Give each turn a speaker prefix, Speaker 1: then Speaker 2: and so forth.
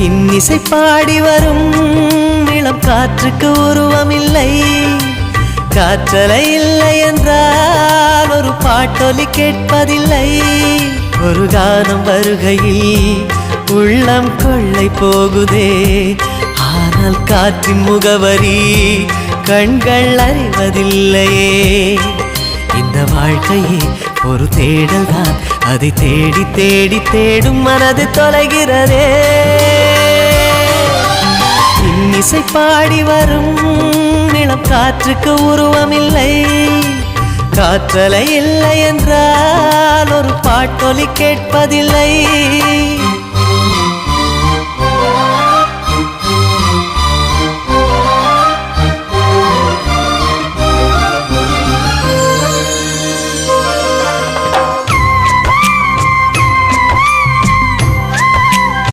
Speaker 1: இன்னிசை பாடி வரும் இளம் காற்றுக்கு உருவமில்லை. காற்றலை இல்லை என்றால் ஒரு பாட்டொலி கேட்பதில்லை. ஒரு கானம் வருகையில் உள்ளம் கொள்ளை போகுதே, ஆனால் காற்றின் முகவரி கண்கள் அறிவதில்லையே. இந்த வாழ்க்கையே ஒரு தேடல் தான், அதை தேடி தேடி தேடும் மனது தொலைகிறதே. இன்னிசை பாடி வரும் இளம் காற்றுக்கு உருவமில்லை. காற்றலை இல்லை என்றால் ஒரு பாட்டொலி கேட்பதில்லை.